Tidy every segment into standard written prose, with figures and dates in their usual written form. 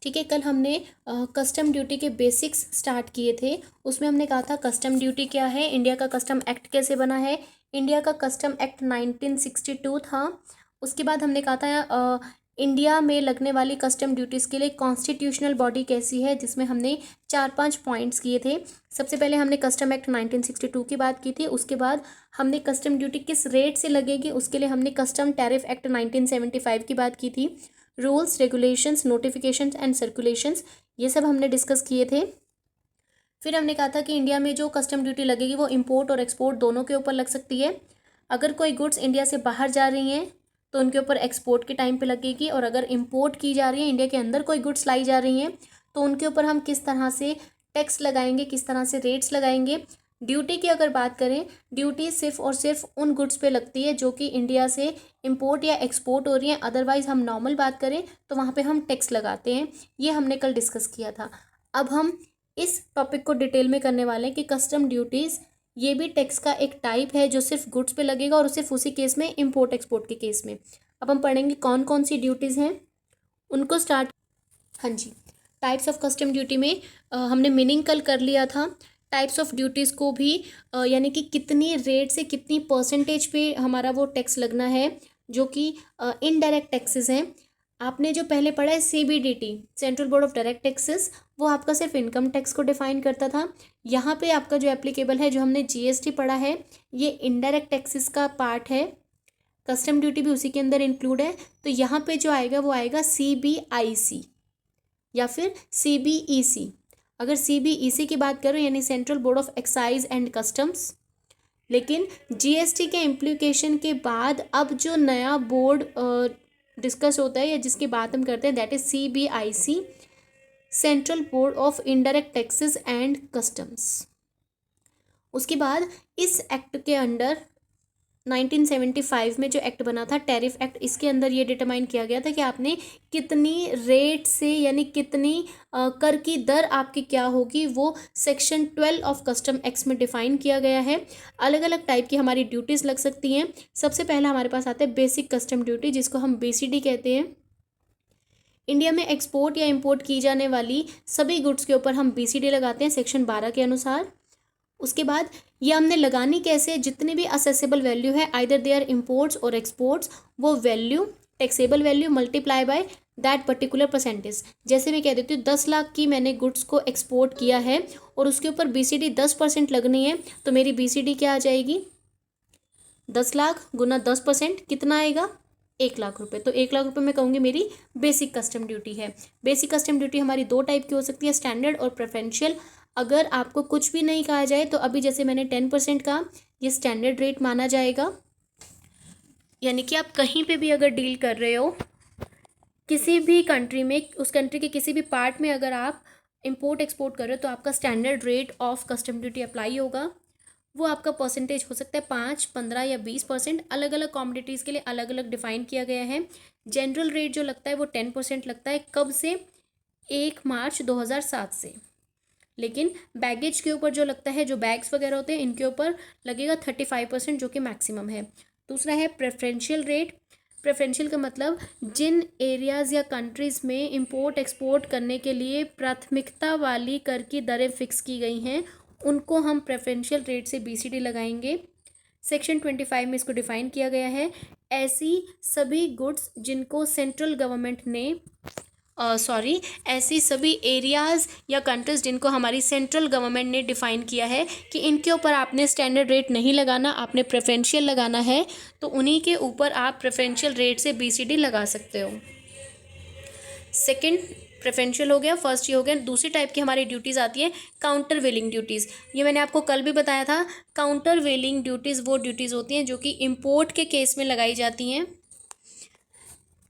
ठीक है, कल हमने कस्टम ड्यूटी के बेसिक्स स्टार्ट किए थे। उसमें हमने कहा था कस्टम ड्यूटी क्या है, इंडिया का कस्टम एक्ट कैसे बना है। इंडिया का कस्टम एक्ट 1962 था। उसके बाद हमने कहा था इंडिया में लगने वाली कस्टम ड्यूटीज़ के लिए कॉन्स्टिट्यूशनल बॉडी कैसी है, जिसमें हमने 4-5 पॉइंट्स किए थे। सबसे पहले हमने कस्टम एक्ट 1962 की बात की थी। उसके बाद हमने कस्टम ड्यूटी किस रेट से लगेगी उसके लिए हमने कस्टम टैरिफ एक्ट 1975 की बात की थी। Rules, regulations, notifications and circulations, ये सब हमने डिस्कस किए थे। फिर हमने कहा था कि इंडिया में जो कस्टम ड्यूटी लगेगी वो इंपोर्ट और एक्सपोर्ट दोनों के ऊपर लग सकती है। अगर कोई गुड्स इंडिया से बाहर जा रही हैं तो उनके ऊपर एक्सपोर्ट के टाइम पे लगेगी, और अगर इंपोर्ट की जा रही है, इंडिया के अंदर कोई गुड्स लाई जा रही हैं, तो उनके ऊपर हम किस तरह से टैक्स लगाएंगे, किस तरह से रेट्स लगाएंगे। ड्यूटी की अगर बात करें, ड्यूटी सिर्फ और सिर्फ उन गुड्स पे लगती है जो कि इंडिया से इंपोर्ट या एक्सपोर्ट हो रही हैं। अदरवाइज़ हम नॉर्मल बात करें तो वहाँ पे हम टैक्स लगाते हैं। ये हमने कल डिस्कस किया था। अब हम इस टॉपिक को डिटेल में करने वाले हैं कि कस्टम ड्यूटीज़ ये भी टैक्स का एक टाइप है जो सिर्फ गुड्स पे लगेगा, और सिर्फ उसी केस में, इंपोर्ट एक्सपोर्ट के केस में। अब हम पढ़ेंगे कौन कौन सी ड्यूटीज़ हैं उनको स्टार्ट। हाँ जी, टाइप्स ऑफ कस्टम ड्यूटी में हमने मीनिंग कल कर लिया था। टाइप्स ऑफ ड्यूटीज़ को भी यानी कि कितनी रेट से कितनी परसेंटेज पे हमारा वो टैक्स लगना है, जो कि इनडायरेक्ट टैक्सेस हैं। आपने जो पहले पढ़ा है CBDT, central board of direct taxes, वो आपका सिर्फ इनकम टैक्स को डिफाइन करता था। यहाँ पे आपका जो एप्लीकेबल है, जो हमने GST पढ़ा है, ये इनडायरेक्ट टैक्सेस का पार्ट है। कस्टम ड्यूटी भी उसी के अंदर इंक्लूड है। तो यहाँ पे जो आएगा वो आएगा CBIC या फिर CBEC। अगर CBEC की बात करो यानी central board of excise and customs. लेकिन GST के इम्प्लीकेशन के बाद अब जो नया बोर्ड डिस्कस होता है या जिसकी बात हम करते हैं, that is CBIC, central board of indirect taxes and customs. उसके बाद इस एक्ट के अंडर 1975 में जो एक्ट बना था, टैरिफ एक्ट, इसके अंदर ये डिटरमाइन किया गया था कि आपने कितनी रेट से यानी कितनी कर की दर आपकी क्या होगी, वो सेक्शन 12 ऑफ कस्टम एक्ट में डिफाइन किया गया है। अलग अलग टाइप की हमारी ड्यूटीज़ लग सकती हैं। सबसे पहला हमारे पास आता है बेसिक कस्टम ड्यूटी, जिसको हम BCD कहते हैं। इंडिया में एक्सपोर्ट या इंपोर्ट की जाने वाली सभी गुड्स के ऊपर हम BCD लगाते हैं सेक्शन 12 के अनुसार। उसके बाद ये हमने लगानी कैसे, जितने भी असेसेबल वैल्यू है, आइदर दे आर इम्पोर्ट्स और एक्सपोर्ट्स, वो value, taxable value multiply by that particular percentage. जैसे मैं कह देती हूँ 10 लाख की मैंने गुड्स को एक्सपोर्ट किया है और उसके ऊपर BCD 10% लगनी है, तो मेरी BCD क्या आ जाएगी, 10 लाख गुना 10% कितना आएगा, 1 लाख रुपए। तो 1 लाख रुपए मैं कहूँगी मेरी बेसिक कस्टम ड्यूटी है। बेसिक कस्टम ड्यूटी हमारी दो टाइप की हो सकती है, स्टैंडर्ड और प्रेफरेंशियल। अगर आपको कुछ भी नहीं कहा जाए तो अभी जैसे मैंने 10% का, ये स्टैंडर्ड रेट माना जाएगा। यानी कि आप कहीं पे भी अगर डील कर रहे हो किसी भी कंट्री में, उस कंट्री के किसी भी पार्ट में अगर आप इंपोर्ट एक्सपोर्ट कर रहे हो तो आपका standard rate of custom duty apply होगा। वो आपका परसेंटेज हो सकता है 5, 15 या 20%। अलग अलग कॉमोडिटीज़ के लिए अलग अलग डिफाइन किया गया है। जनरल रेट जो लगता है वो 10% लगता है। कब से, 1 मार्च 2007 से। लेकिन बैगेज के ऊपर जो लगता है, जो बैग्स वगैरह होते हैं, इनके ऊपर लगेगा 35%, जो कि मैक्सिमम है। दूसरा है प्रेफरेंशियल रेट। प्रेफरेंशियल का मतलब जिन एरियाज़ या कंट्रीज़ में इंपोर्ट एक्सपोर्ट करने के लिए प्राथमिकता वाली कर की दरें फिक्स की गई हैं, उनको हम प्रेफरेंशियल रेट से BCD लगाएंगे। सेक्शन 25 में इसको डिफाइन किया गया है। ऐसी सभी गुड्स जिनको सेंट्रल गवर्नमेंट ने ऐसी सभी एरियाज़ या कंट्रीज़ जिनको हमारी सेंट्रल गवर्नमेंट ने डिफ़ाइन किया है कि इनके ऊपर आपने स्टैंडर्ड रेट नहीं लगाना, आपने प्रेफरेंशियल लगाना है, तो उन्हीं के ऊपर आप प्रेफरेंशियल रेट से BCD लगा सकते हो। सेकंड प्रेफरेंशियल हो गया, फर्स्ट ये हो गया। दूसरी टाइप की हमारी ड्यूटीज़ आती है काउंटर वेलिंग ड्यूटीज़। ये मैंने आपको कल भी बताया था। काउंटर वेलिंग ड्यूटीज़ वो ड्यूटीज़ होती हैं जो कि इम्पोर्ट के केस में लगाई जाती हैं।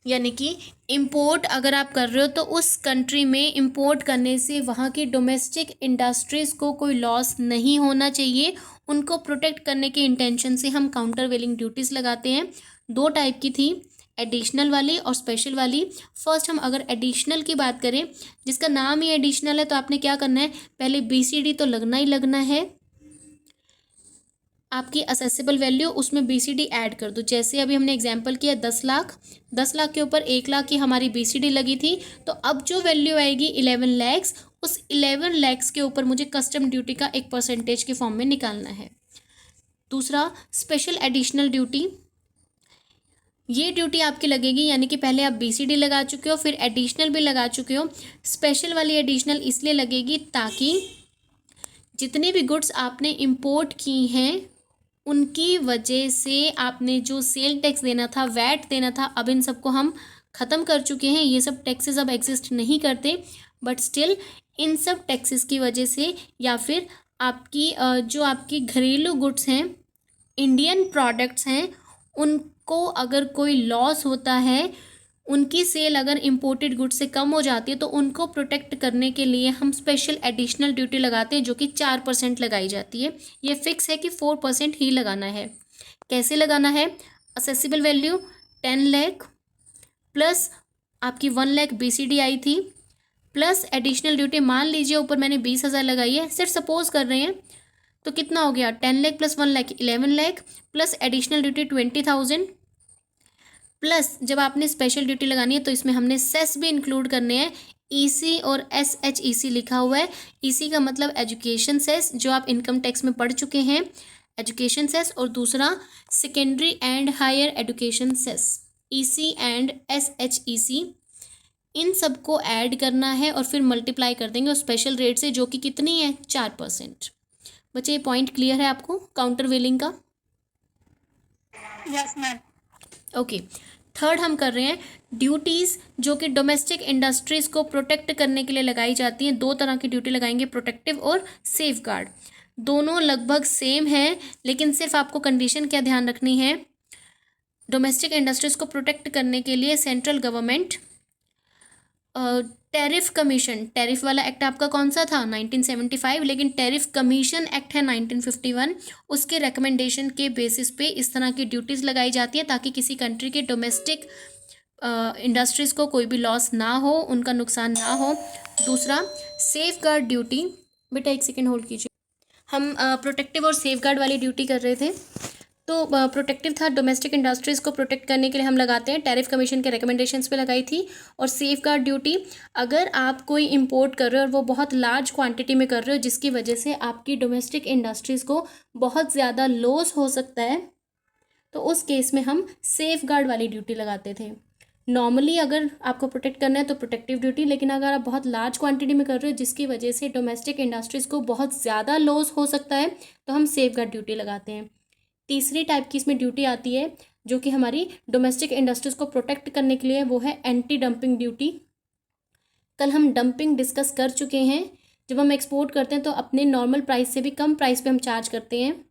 यानी कि इंपोर्ट अगर आप कर रहे हो तो उस कंट्री में इंपोर्ट करने से वहाँ की डोमेस्टिक इंडस्ट्रीज़ को कोई लॉस नहीं होना चाहिए। उनको प्रोटेक्ट करने के इंटेंशन से हम काउंटर वेलिंग ड्यूटीज़ लगाते हैं। दो टाइप की थी, एडिशनल वाली और स्पेशल वाली। फर्स्ट हम अगर एडिशनल की बात करें, जिसका नाम ही एडिशनल है, तो आपने क्या करना है, पहले BCD तो लगना ही लगना है। आपकी असेसेबल वैल्यू, उसमें बीसीडी ऐड कर दो। जैसे अभी हमने एग्जांपल किया 10 लाख, 10 लाख के ऊपर 1 लाख की हमारी बीसीडी लगी थी, तो अब जो वैल्यू आएगी 11 लैक्स, उस 11 लैक्स के ऊपर मुझे कस्टम ड्यूटी का एक परसेंटेज के फॉर्म में निकालना है। दूसरा, स्पेशल एडिशनल ड्यूटी, ये ड्यूटी आपकी लगेगी, यानी कि पहले आप बीसीडी लगा चुके हो, फिर एडिशनल भी लगा चुके हो। स्पेशल वाली एडिशनल इसलिए लगेगी ताकि जितने भी गुड्स आपने इंपोर्ट की हैं उनकी वजह से आपने जो सेल टैक्स देना था, वैट देना था, अब इन सबको हम ख़त्म कर चुके हैं। ये सब टैक्सेस अब एग्जिस्ट नहीं करते, बट स्टिल इन सब टैक्सेस की वजह से, या फिर आपकी जो आपकी घरेलू गुड्स हैं, इंडियन प्रोडक्ट्स हैं, उनको अगर कोई लॉस होता है, उनकी सेल अगर इम्पोर्टेड गुड्स से कम हो जाती है, तो उनको प्रोटेक्ट करने के लिए हम स्पेशल एडिशनल ड्यूटी लगाते हैं, जो कि 4% लगाई जाती है। ये फिक्स है कि 4% ही लगाना है। कैसे लगाना है? असेसिबल वैल्यू 10 लाख प्लस आपकी 1 लाख बीसीडी आई थी, प्लस एडिशनल ड्यूटी, मान लीजिए ऊपर मैंने 20,000 लगाई है, सिर्फ सपोज कर रहे हैं, तो कितना हो गया? 10 lakh plus 1 lakh 11 lakh, plus additional duty 20,000, plus जब आपने स्पेशल ड्यूटी लगानी है तो इसमें हमने सेस भी इंक्लूड करने हैं। ईसी और SHEC लिखा हुआ है। ईसी का मतलब एजुकेशन सेस, जो आप इनकम टैक्स में पढ़ चुके हैं, एजुकेशन सेस, और दूसरा secondary and higher education cess, EC and SHEC। इन सबको ऐड करना है और फिर मल्टीप्लाई कर देंगे उस स्पेशल रेट से, जो कि कितनी है? 4%। बच्चे, ये पॉइंट क्लियर है आपको काउंटर वेलिंग का? Yes ma'am. ओके। थर्ड हम कर रहे हैं ड्यूटीज़, जो कि डोमेस्टिक इंडस्ट्रीज़ को प्रोटेक्ट करने के लिए लगाई जाती हैं। दो तरह की ड्यूटी लगाएंगे, प्रोटेक्टिव और सेफ गार्ड। दोनों लगभग सेम है, लेकिन सिर्फ आपको कंडीशन क्या ध्यान रखनी है? डोमेस्टिक इंडस्ट्रीज़ को प्रोटेक्ट करने के लिए central government tariff commission, tariff वाला एक्ट आपका कौन सा था? 1975, लेकिन टैरिफ कमीशन एक्ट है 1951। उसके रिकमेंडेशन के बेसिस पे इस तरह की ड्यूटीज़ लगाई जाती है, ताकि किसी कंट्री के डोमेस्टिक इंडस्ट्रीज़ को कोई भी लॉस ना हो, उनका नुकसान ना हो। दूसरा, सेफ गार्ड ड्यूटी। बेटा एक सेकेंड होल्ड कीजिए। हम प्रोटेक्टिव और सेफ गार्ड वाली ड्यूटी कर रहे थे। तो प्रोटेक्टिव था, डोमेस्टिक इंडस्ट्रीज़ को प्रोटेक्ट करने के लिए हम लगाते हैं, टैरिफ कमीशन के रिकमेंडेशंस पे लगाई थी। और सेफ गार्ड ड्यूटी, अगर आप कोई इंपोर्ट कर रहे हो और वो बहुत लार्ज क्वांटिटी में कर रहे हो, जिसकी वजह से आपकी डोमेस्टिक इंडस्ट्रीज़ को बहुत ज़्यादा लॉस हो सकता है, तो उस केस में हम सेफ गार्ड वाली ड्यूटी लगाते थे। नॉर्मली अगर आपको प्रोटेक्ट करना है तो प्रोटेक्टिव ड्यूटी, लेकिन अगर आप बहुत लार्ज क्वांटिटी में कर रहे हो जिसकी वजह से डोमेस्टिक इंडस्ट्रीज़ को बहुत ज़्यादा लॉस हो सकता है, तो हम सेफ गार्ड ड्यूटी लगाते हैं। तीसरी टाइप की इसमें ड्यूटी आती है, जो कि हमारी डोमेस्टिक इंडस्ट्रीज़ को प्रोटेक्ट करने के लिए, वो है एंटी डंपिंग ड्यूटी। कल हम डंपिंग डिस्कस कर चुके हैं। जब हम एक्सपोर्ट करते हैं तो अपने नॉर्मल प्राइस से भी कम प्राइस पे हम चार्ज करते हैं,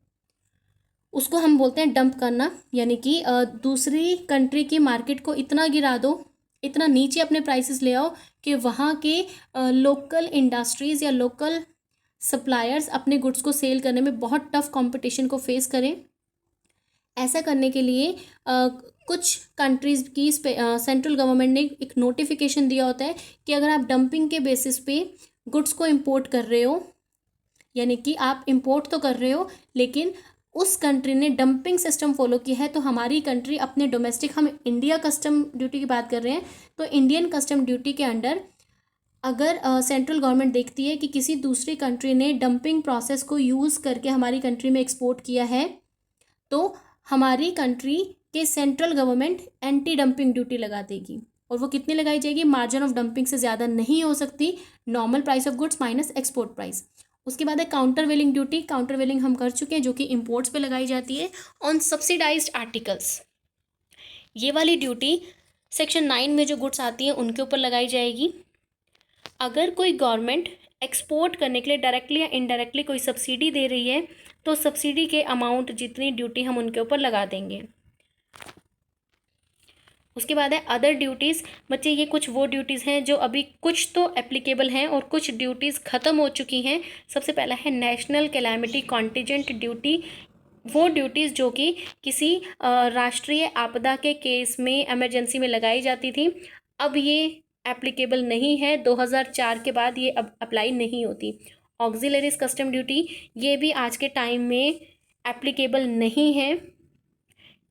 उसको हम बोलते हैं डंप करना। यानी कि दूसरी कंट्री की मार्केट को इतना गिरा दो, इतना नीचे अपने प्राइसेस ले आओ कि वहाँ के लोकल इंडस्ट्रीज़ या लोकल सप्लायर्स अपने गुड्स को सेल करने में बहुत टफ कंपटीशन को फेस करें। ऐसा करने के लिए कुछ कंट्रीज़ की सेंट्रल गवर्नमेंट ने एक नोटिफिकेशन दिया होता है कि अगर आप डंपिंग के बेसिस पे गुड्स को इंपोर्ट कर रहे हो, यानी कि आप इंपोर्ट तो कर रहे हो लेकिन उस कंट्री ने डंपिंग सिस्टम फॉलो किया है, तो हमारी कंट्री अपने डोमेस्टिक, हम इंडिया कस्टम ड्यूटी की बात कर रहे हैं, तो इंडियन कस्टम ड्यूटी के अंडर अगर सेंट्रल गवर्नमेंट देखती है कि किसी दूसरी कंट्री ने डंपिंग प्रोसेस को यूज़ करके हमारी कंट्री में एक्सपोर्ट किया है, तो हमारी कंट्री के central government anti dumping duty लगा देगी। और वो कितनी लगाई जाएगी? मार्जिन ऑफ डंपिंग से ज़्यादा नहीं हो सकती, normal price of goods minus export price. उसके बाद है काउंटर वेलिंग ड्यूटी। काउंटर वेलिंग हम कर चुके हैं, जो कि इंपोर्ट्स पे लगाई जाती है ऑन सब्सिडाइज्ड आर्टिकल्स। ये वाली ड्यूटी सेक्शन 9 में जो गुड्स आती हैं उनके ऊपर लगाई जाएगी। अगर कोई गवर्नमेंट एक्सपोर्ट करने के लिए डायरेक्टली या इनडायरेक्टली कोई सब्सिडी दे रही है, तो सब्सिडी के अमाउंट जितनी ड्यूटी हम उनके ऊपर लगा देंगे। उसके बाद है अदर ड्यूटीज़। बच्चे, ये कुछ वो ड्यूटीज़ हैं जो अभी कुछ तो एप्लीकेबल हैं और कुछ ड्यूटीज़ ख़त्म हो चुकी हैं। सबसे पहला है नेशनल कैलामिटी कॉन्टीजेंट ड्यूटी। वो ड्यूटीज़ जो कि किसी राष्ट्रीय आपदा के केस में इमरजेंसी में लगाई जाती थी, अब ये एप्लीकेबल नहीं है। 2004 के बाद ये अब अप्लाई नहीं होती। ऑक्सिलरीज कस्टम ड्यूटी, ये भी आज के टाइम में एप्लीकेबल नहीं है।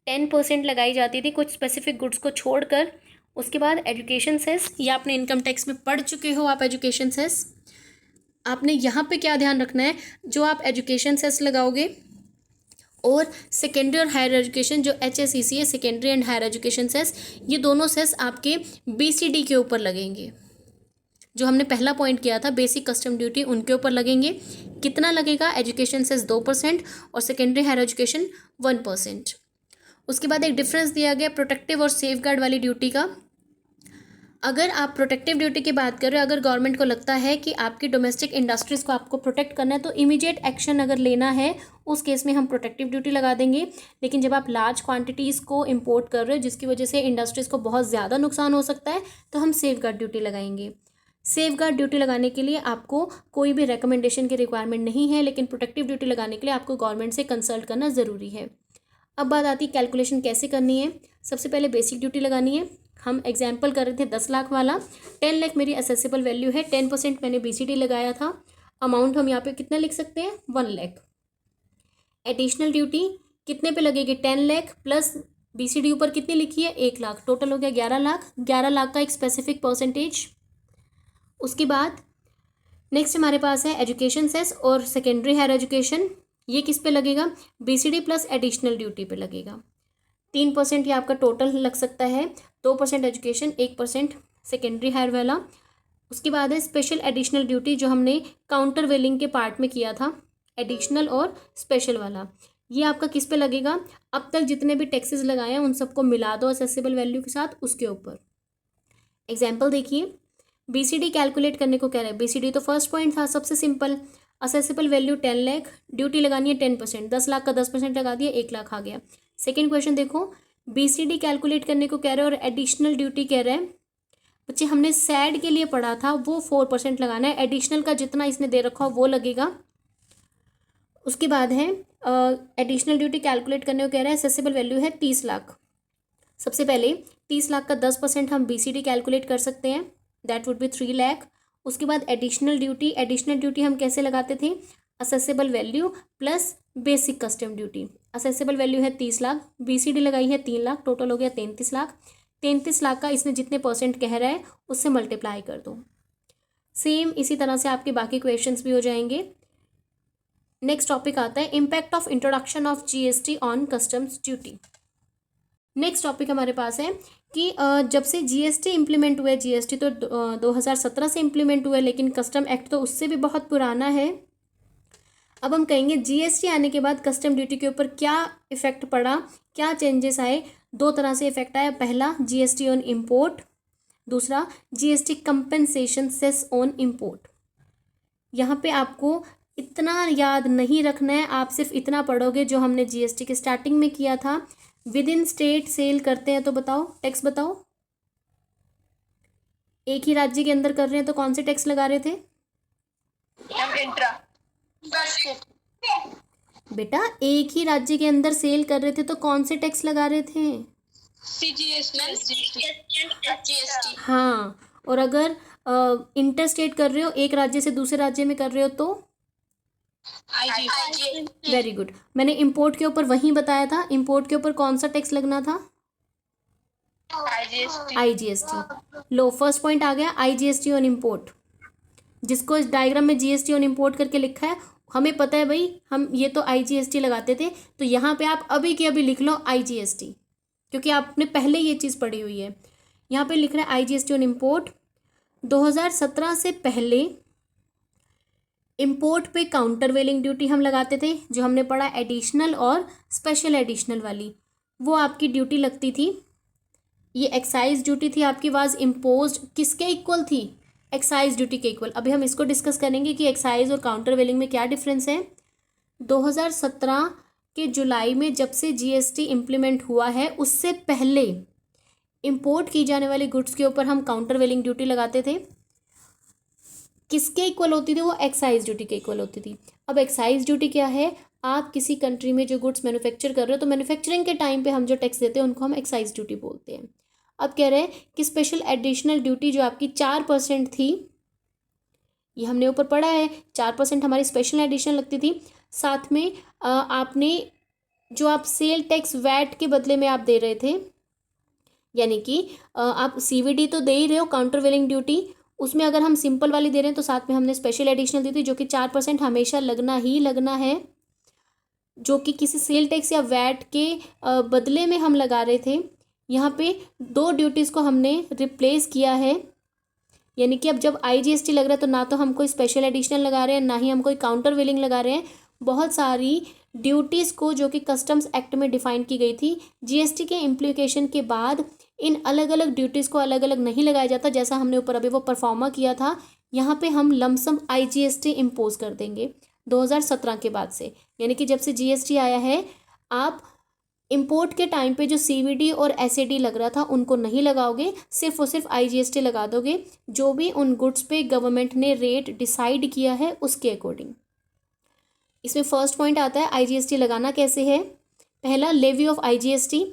10% लगाई जाती थी कुछ स्पेसिफिक गुड्स को छोड़कर। उसके बाद एजुकेशन सेस, ये आपने इनकम टैक्स में पढ़ चुके हो आप एजुकेशन सेस। आपने यहाँ पे क्या ध्यान रखना है, जो आप एजुकेशन सेस लगाओगे और सेकेंडरी और हायर एजुकेशन जो HSEC है, secondary and higher education cess, ये दोनों सेस आपके BCD के ऊपर लगेंगे। जो हमने पहला पॉइंट किया था बेसिक कस्टम ड्यूटी, उनके ऊपर लगेंगे। कितना लगेगा, एजुकेशन सेस 2% और सेकेंडरी हायर एजुकेशन 1%। उसके बाद एक डिफरेंस दिया गया प्रोटेक्टिव और सेफ गार्ड वाली ड्यूटी का। अगर आप प्रोटेक्टिव ड्यूटी की बात कर रहे हो, अगर गवर्नमेंट को लगता है कि आपकी डोमेस्टिक इंडस्ट्रीज़ को आपको प्रोटेक्ट करना है तो इमीडिएट एक्शन अगर लेना है, उस केस में हम प्रोटेक्टिव ड्यूटी लगा देंगे। लेकिन जब आप लार्ज क्वांटिटीज़ को इंपोर्ट कर रहे हो जिसकी वजह से इंडस्ट्रीज़ को बहुत ज़्यादा नुकसान हो सकता है, तो हम सेफ गार्ड ड्यूटी लगाएंगे। सेफ गार्ड ड्यूटी लगाने के लिए आपको कोई भी रिकमेंडेशन की रिक्वायरमेंट नहीं है, लेकिन प्रोटेक्टिव ड्यूटी लगाने के लिए आपको गवर्नमेंट से कंसल्ट करना ज़रूरी है। अब बात आती है कैलकुलेशन कैसे करनी है। सबसे पहले बेसिक ड्यूटी लगानी है। हम एग्जाम्पल कर रहे थे 10 लाख वाला। 10 लाख मेरी असेसिबल वैल्यू है, 10% मैंने BCD लगाया था। अमाउंट हम यहाँ पे कितना लिख सकते हैं, 1 लाख। एडिशनल ड्यूटी कितने पे लगेगी, 10 लाख प्लस BCD ऊपर कितनी लिखी है, 1 लाख, टोटल हो गया 11 लाख। 11 लाख का एक स्पेसिफिक परसेंटेज। उसके बाद नेक्स्ट हमारे पास है एजुकेशन सेस और सेकेंडरी हायर एजुकेशन। ये किस पे लगेगा, BCD प्लस एडिशनल ड्यूटी पे लगेगा। 3% ये आपका टोटल लग सकता है। 2% एजुकेशन, 1% सेकेंडरी हायर वाला। उसके बाद है स्पेशल एडिशनल ड्यूटी, जो हमने काउंटर वेलिंग के पार्ट में किया था, एडिशनल और स्पेशल वाला। ये आपका किस पे लगेगा, अब तक जितने भी टैक्सेस लगाए हैं उन सबको मिला दो असेसिबल वैल्यू के साथ, उसके ऊपर। एग्जाम्पल देखिए, BCD कैलकुलेट करने को कह रहे हैं। BCD तो फर्स्ट पॉइंट था, सबसे simple. Accessible value 10 lakh, duty लगानी है 10%, 10 लाख का 10% लगा दिया, 1 लाख आ गया। सेकेंड क्वेश्चन देखो, BCD कैलकुलेट करने को कह रहे हैं और एडिशनल ड्यूटी कह रहे हैं। बच्चे हमने सैड के लिए पढ़ा था, वो 4% लगाना है। एडिशनल का जितना इसने दे रखा हो वो लगेगा। उसके बाद है एडिशनल ड्यूटी कैलकुलेट करने को कह रहे हैं, असेसिबल वैल्यू है 30 लाख। सबसे पहले 30 लाख का 10% हम BCD कैलकुलेट कर सकते हैं, दैट वुड बी 3 लाख। उसके बाद एडिशनल ड्यूटी हम कैसे लगाते थे, accessible value plus basic custom duty. Accessible value है 30 लाख, BCD लगाई है 3 लाख, टोटल हो गया 33 लाख। 33 लाख का इसने जितने परसेंट कह रहा है उससे मल्टीप्लाई कर दो। सेम इसी तरह से आपके बाकी क्वेश्चंस भी हो जाएंगे। नेक्स्ट टॉपिक आता है impact of introduction of GST on customs duty. Next topic हमारे पास है कि जब से GST इम्प्लीमेंट हुआ है, GST तो 2017 से इम्प्लीमेंट हुआ है, लेकिन कस्टम एक्ट तो उससे भी बहुत पुराना है। अब हम कहेंगे GST आने के बाद कस्टम ड्यूटी के ऊपर क्या इफेक्ट पड़ा, क्या चेंजेस आए। 2 तरह से इफेक्ट आया, पहला GST ऑन इम्पोर्ट, दूसरा GST compensation cess on import. यहाँ पे आपको इतना याद नहीं रखना है, आप सिर्फ इतना पढ़ोगे जो हमने GST के स्टार्टिंग में किया था। विद इन स्टेट सेल करते हैं तो बताओ, टैक्स बताओ। एक ही राज्य के अंदर कर रहे हैं तो कौन से टैक्स लगा रहे थे बेटा, एक ही राज्य के अंदर सेल कर रहे थे तो कौन से टैक्स लगा रहे थे, GST। हाँ। और अगर इंटर स्टेट कर रहे हो, एक राज्य से दूसरे राज्य में कर रहे हो तो वेरी गुड। मैंने इंपोर्ट के ऊपर वहीं बताया था, इंपोर्ट के ऊपर कौन सा टैक्स लगना था, IGST। लो, फर्स्ट पॉइंट आ गया, IGST ऑन इम्पोर्ट। जिसको इस डायग्राम में GST ऑन इम्पोर्ट करके लिखा है, हमें पता है भाई हम ये तो IGST लगाते थे, तो यहाँ पे आप अभी के अभी लिख लो IGST, क्योंकि आपने पहले ये चीज़ पढ़ी हुई है। यहाँ पे लिख रहा है IGST ऑन इम्पोर्ट। 2017 से पहले इम्पोर्ट पे काउंटर वेलिंग ड्यूटी हम लगाते थे, जो हमने पढ़ा एडिशनल और स्पेशल एडिशनल वाली, वो आपकी ड्यूटी लगती थी। ये एक्साइज ड्यूटी थी आपकी, वाज इम्पोज्ड किसके इक्वल थी, एक्साइज ड्यूटी के इक्वल। अभी हम इसको डिस्कस करेंगे कि एक्साइज और काउंटर वेलिंग में क्या डिफरेंस है। 2017 के जुलाई में जब से GST इम्प्लीमेंट हुआ है, उससे पहले इंपोर्ट की जाने वाली गुड्स के ऊपर हम काउंटर वेलिंग ड्यूटी लगाते थे। किसके इक्वल होती थी वो, एक्साइज ड्यूटी के इक्वल होती थी। अब एक्साइज ड्यूटी क्या है, आप किसी कंट्री में जो गुड्स मैन्युफैक्चर कर रहे हो तो मैन्युफैक्चरिंग के टाइम पे हम जो टैक्स देते हैं उनको हम एक्साइज ड्यूटी बोलते हैं। अब कह रहे हैं कि स्पेशल एडिशनल ड्यूटी जो आपकी 4% थी, ये हमने ऊपर पढ़ा है। 4% हमारी स्पेशल एडिशन लगती थी। साथ में आपने जो आप सेल टैक्स वैट के बदले में आप दे रहे थे, यानी कि आप सीवीडी तो दे ही रहे हो, काउंटर वेलिंग ड्यूटी, उसमें अगर हम सिंपल वाली दे रहे हैं तो साथ में हमने स्पेशल एडिशनल दी थी जो कि 4% हमेशा लगना ही लगना है, जो कि किसी सेल टैक्स या वैट के बदले में हम लगा रहे थे। यहाँ पे दो ड्यूटीज़ को हमने रिप्लेस किया है, यानी कि अब जब आईजीएसटी लग रहा है तो ना तो हम कोई स्पेशल एडिशनल लगा रहे हैं, ना ही हम कोई काउंटर वेलिंग लगा रहे हैं। बहुत सारी ड्यूटीज़ को जो कि कस्टम्स एक्ट में डिफाइन की गई थी, जीएसटी के इम्प्लीकेशन के बाद इन अलग अलग ड्यूटीज़ को अलग अलग नहीं लगाया जाता, जैसा हमने ऊपर अभी वो परफॉर्मा किया था। यहाँ पे हम लमसम आईजीएसटी इम्पोज कर देंगे 2017 के बाद से, यानी कि जब से जीएसटी आया है आप इंपोर्ट के टाइम पे जो सीवीडी और एसएडी लग रहा था उनको नहीं लगाओगे, सिर्फ और सिर्फ आईजीएसटी लगा दोगे, जो भी उन गुड्स पे गवर्नमेंट ने रेट डिसाइड किया है उसके अकॉर्डिंग। इसमें फर्स्ट पॉइंट आता है आईजीएसटी लगाना कैसे है। पहला, लेवी ऑफ आईजीएसटी।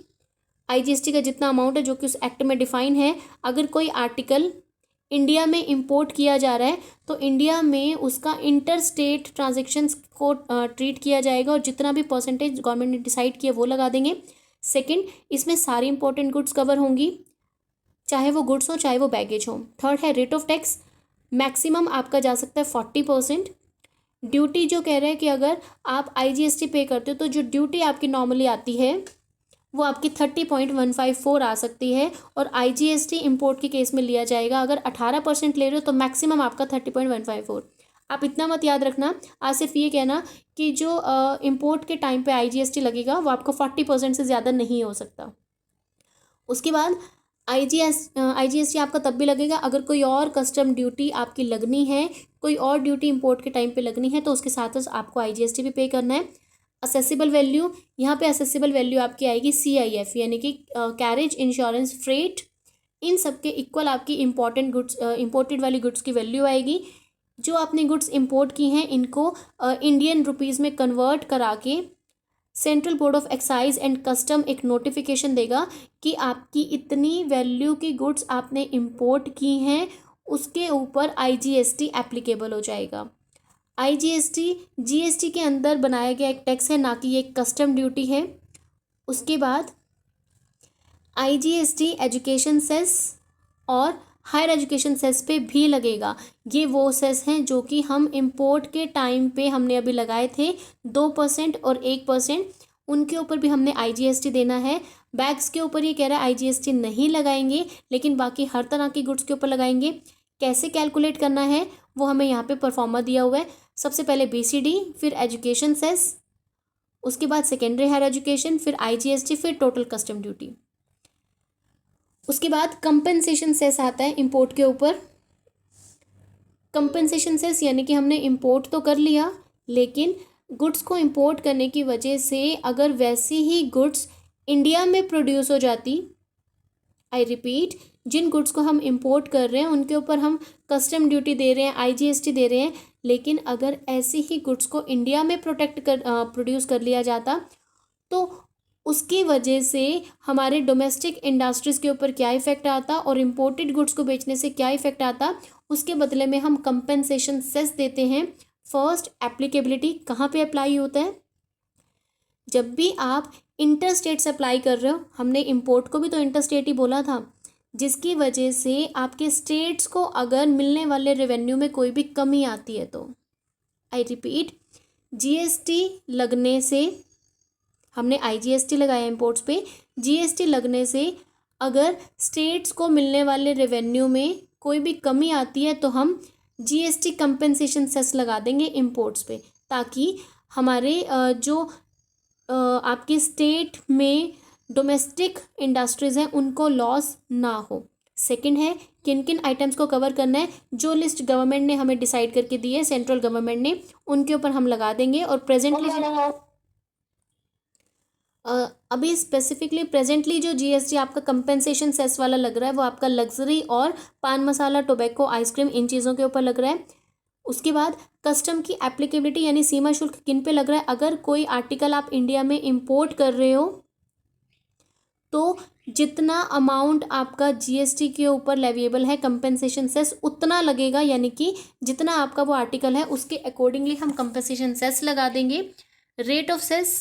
आईजीएसटी का जितना अमाउंट है जो कि उस एक्ट में डिफाइन है, अगर कोई आर्टिकल इंडिया में इंपोर्ट किया जा रहा है तो इंडिया में उसका इंटर स्टेट ट्रांजेक्शन्स को ट्रीट किया जाएगा और जितना भी परसेंटेज गवर्नमेंट ने डिसाइड किया वो लगा देंगे। सेकंड, इसमें सारी इंपॉर्टेंट गुड्स कवर होंगी, चाहे वो गुड्स हो चाहे वो बैगेज हो। थर्ड है रेट ऑफ टैक्स, मैक्सिमम आपका जा सकता है 40%। ड्यूटी जो कह रहे हैं कि अगर आप आईजीएसटी पे करते हो तो जो ड्यूटी आपकी नॉर्मली आती है वो आपकी 30.154 आ सकती है, और आईजीएसटी इंपोर्ट के केस में लिया जाएगा। अगर 18% ले रहे हो तो मैक्सिमम आपका 30.154। आप इतना मत याद रखना, आज सिर्फ ये कहना कि जो इंपोर्ट के टाइम पे आईजीएसटी लगेगा वो आपको 40% से ज़्यादा नहीं हो सकता। उसके बाद आईजीएसटी आपका तब भी लगेगा अगर कोई और कस्टम ड्यूटी आपकी लगनी है, कोई और ड्यूटी इंपोर्ट के टाइम पे लगनी है तो उसके साथ आपको आईजीएसटी भी पे करना है। असेसिबल वैल्यू, यहाँ पे असेसिबल वैल्यू आपकी आएगी सीआईएफ, यानी कि कैरेज, इंश्योरेंस, फ्रेट, इन सब के इक्वल आपकी इंपॉर्टेंट गुड्स, इंपोर्टेड वाली गुड्स की वैल्यू आएगी। जो आपने गुड्स इंपोर्ट की हैं इनको इंडियन रुपीज़ में कन्वर्ट करा के central board of excise and custom एक नोटिफिकेशन देगा कि आपकी इतनी वैल्यू की गुड्स आपने इंपोर्ट की हैं, उसके ऊपर आईजीएसटी एप्लीकेबल हो जाएगा। आईजीएसटी जीएसटी के अंदर बनाया गया एक टैक्स है, ना कि एक कस्टम ड्यूटी है। उसके बाद आईजीएसटी एजुकेशन सेस और हायर एजुकेशन सेस पे भी लगेगा। ये वो सेस हैं जो कि हम इंपोर्ट के टाइम पे हमने अभी लगाए थे, 2% और 1%, उनके ऊपर भी हमने आईजीएसटी देना है। बैग्स के ऊपर ये कह रहा है आईजीएसटी नहीं लगाएंगे, लेकिन बाकी हर तरह की गुड्स के ऊपर लगाएंगे। कैसे कैलकुलेट करना है वो हमें यहाँ पे परफॉर्मा दिया हुआ है। सबसे पहले बीसीडी, फिर एजुकेशन सेस, उसके बाद सेकेंडरी हायर एजुकेशन, फिर आईजीएसटी, फिर टोटल कस्टम ड्यूटी। उसके बाद कंपनसेशन सेस आता है इंपोर्ट के ऊपर। कंपनसेशन सेस यानी कि हमने इंपोर्ट तो कर लिया, लेकिन गुड्स को इंपोर्ट करने की वजह से अगर वैसी ही गुड्स इंडिया में प्रोड्यूस हो जाती, आई रिपीट, जिन गुड्स को हम इंपोर्ट कर रहे हैं उनके ऊपर हम कस्टम ड्यूटी दे रहे हैं, आईजीएसटी दे रहे हैं, लेकिन अगर ऐसी ही गुड्स को इंडिया में प्रोड्यूस कर लिया जाता तो उसकी वजह से हमारे डोमेस्टिक इंडस्ट्रीज़ के ऊपर क्या इफ़ेक्ट आता और इम्पोर्टेड गुड्स को बेचने से क्या इफ़ेक्ट आता, उसके बदले में हम कंपनसेशन सेस देते हैं। फर्स्ट, एप्लीकेबिलिटी कहाँ पे अप्लाई होता है, जब भी आप इंटर स्टेट सप्लाई कर रहे हो, हमने इंपोर्ट को भी तो इंटर स्टेट ही बोला था, जिसकी वजह से आपके स्टेट्स को अगर मिलने वाले रेवेन्यू में कोई भी कमी आती है तो, आई रिपीट, जीएसटी लगने से, हमने आईजीएसटी लगाया इंपोर्ट्स पे, जीएसटी लगने से अगर स्टेट्स को मिलने वाले रेवेन्यू में कोई भी कमी आती है तो हम जीएसटी कंपनसेशन सेस लगा देंगे इंपोर्ट्स पे, ताकि हमारे जो आपके स्टेट में डोमेस्टिक इंडस्ट्रीज़ हैं उनको लॉस ना हो। सेकंड है किन किन आइटम्स को कवर करना है, जो लिस्ट गवर्नमेंट ने हमें डिसाइड करके दी है, सेंट्रल गवर्नमेंट ने, उनके ऊपर हम लगा देंगे। और प्रेजेंटली अभी स्पेसिफिकली प्रेजेंटली जो जीएसटी आपका कंपनसेशन सेस वाला लग रहा है वो आपका लग्जरी और पान मसाला, टोबैको, आइसक्रीम, इन चीज़ों के ऊपर लग रहा है। उसके बाद कस्टम की एप्लीकेबिलिटी यानी सीमा शुल्क किन पे लग रहा है, अगर कोई आर्टिकल आप इंडिया में इंपोर्ट कर रहे हो तो जितना अमाउंट आपका जीएसटी के ऊपर लेविएबल है कंपेंसेशन सेस उतना लगेगा, यानी कि जितना आपका वो आर्टिकल है उसके अकॉर्डिंगली हम कंपेंसेशन सेस लगा देंगे। रेट ऑफ सेस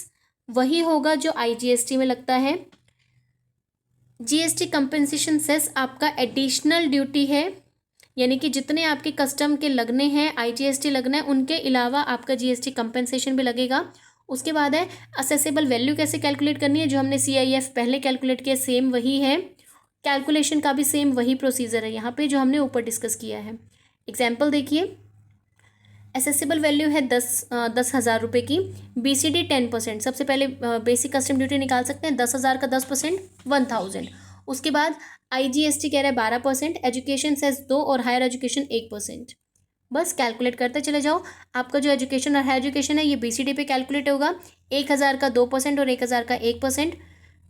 वही होगा जो आईजीएसटी में लगता है। जीएसटी कंपेंसेशन सेस आपका एडिशनल ड्यूटी है, यानी कि जितने आपके कस्टम के लगने हैं, आईजीएसटी लगना है, उनके अलावा आपका जीएसटी कंपेंसेशन भी लगेगा। उसके बाद है असेसेबल वैल्यू कैसे कैलकुलेट करनी है, जो हमने सीआईएफ पहले कैलकुलेट किया सेम वही है, कैलकुलेशन का भी सेम वही प्रोसीजर है यहाँ पे जो हमने ऊपर डिस्कस किया है। एग्जाम्पल देखिए, असेसेबल वैल्यू है 10,000 रुपये की, बीसीडी 10%। सबसे पहले बेसिक कस्टम ड्यूटी निकाल सकते हैं, 10,000 का 10% 1,000। उसके बाद आईजीएसटी कह रहा है 12%, एजुकेशन सेस 2 और हायर एजुकेशन 1%। बस कैलकुलेट करते चले जाओ। आपका जो एजुकेशन और हायर एजुकेशन है ये बीसीडी पे कैलकुलेट होगा, 1,000 का 2% और 1,000 का 1%।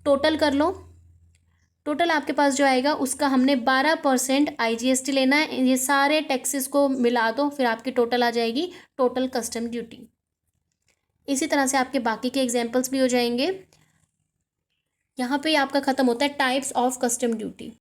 टोटल कर लो, टोटल आपके पास जो आएगा उसका हमने 12% आईजीएसटी लेना है। ये सारे टैक्सेस को मिला दो, फिर आपकी टोटल आ जाएगी टोटल कस्टम ड्यूटी। इसी तरह से आपके बाकी के एग्जाम्पल्स भी हो जाएंगे। यहाँ पे आपका ख़त्म होता है टाइप्स ऑफ कस्टम ड्यूटी।